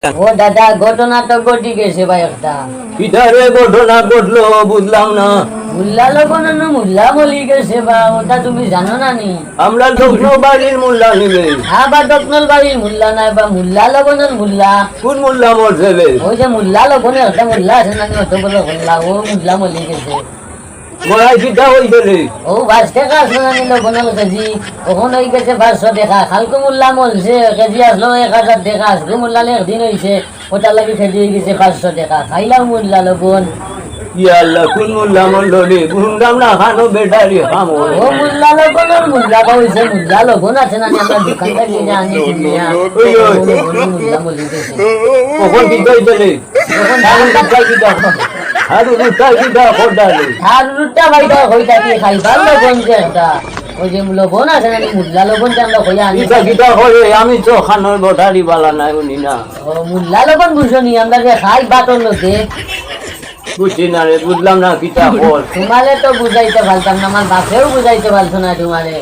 ও দাদা ঘটনা তো ঘটি গেছে ভাই একটা। কিটারে ঘটনা ঘটলো বুঝলাম না। মুল্লা লগন মুল্লা বলি গেছে বা ওটা তুমি জানো না নি? আমরা দক্ষিণ বাড়ির মোল্লা নিবে। হ্যাঁ বা দক্ষিণ বাড়ির মুল্লা নাই বা মুল্লা লগনের মুল্লা। কোন মোল্লা মরছে রে? ওই যে মুল্লা লগনের একটা মুল্লা আছে না অত বড় মুল্লা, ও মুল্লা মলি গেছে। মরাই কিটা হইছে রে? ও 5 টাকা আছে না নি লগনের কেজি, ওখান হয়ে গেছে 500 টাকা। খালকু মুল্লা মলছে কেজি আসলো 1000 টাকা, আজকে মুল্লা একদিন হয়েছে ওটা লাগে কেজি হয়ে গেছে 500 টাকা। খাইলাম মুল্লা লগন। ইয়া আল্লাহ, কোন মোল্লা মরলো রে? বুঝলাম না খানো বেটারি খামো। ও মুল্লা লগনের মুল্লা হয়েছে, মুল্লা লগন আছে না নি আমরা দোকানটা কিনে আনি কিনিয়া মুল্লা মলি গেছে। কখন কিটা হইছে রে? তখন কিটা কিটা আর উঠা কিটা খোদা রে? আর রুটা ভাইটা হইতা কি খাইবার লগন যে একটা, ওই যে লগন আছে না নি মুল্লা লগন যে আমরা হইয়া আনি। কিটা কিটা করে আমি তো খানোর বেটারি বালা নাই উনি না। ও মুল্লা লগন বুঝো নি আমরা যে খাই বাটর লোকে। বুঝছি না রে, বুঝলাম না কিটা কর। তোমারে তো বুঝাইতে পারতাম না, আমার বাপেও বুঝাইতে পারতো না তোমারে।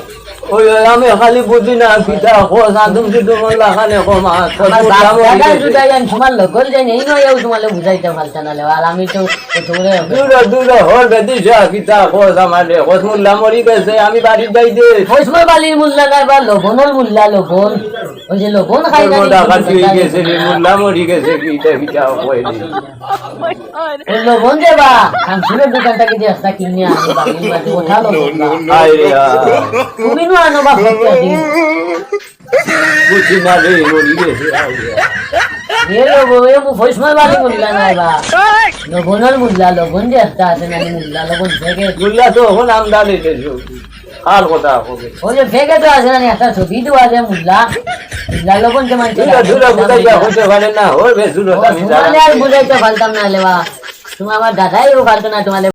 ওই আমি খালি বুঝি না কিটা কর। সাধুম সিধু মোল্লা খানে কমা আমার বাপটা বুঝাই আমি তোমার লগন যাই নেই নয় তোমারে বুঝাইতে পারতো না লে। আর আমি তো তোরে দূরে দূরে হর বেদিছা কিতা কর আমারে কস মোল্লা মরি গেছে আমি বাড়ি যাই দে। ওইসময় বালির মুল্লা নাই বা লগনের মুল্লা লগন, ওই যে লগন খাই না ডাকাতি হয়ে গেছে রে, মোল্লা মরি গেছে কিটা কিটা কয় রে। ওই লগন যে বা শামসুরের দোকানটা কি দিয়ে একটা কিনে আনি বালির মাঝে ওঠা লগন বা। আয় রে তুমি নো আনো বা বুঝছি না রে, মরি গেছে। আয় রে এ লগন এ ওইসময় বালির মুল্লা নাই বা লগনের মুল্লা, লগন যে একটা আছে না মুল্লা লগন থেকে। মোল্লা তো এখন আমদানি দেছো আর কথা হবে। ওই যে ফেকে তো আছে না একটা ছবি তো আছে মুল্লা, মুল্লা লগন যে মানছে দূরে দূরে বুঝাইয়া হইতে পারে না, ওর বেশ দূরে আমি তোমালে আর বুঝাইতে পারতাম না লেবা। তুমি আমার দাদাই পারতো না তোমালে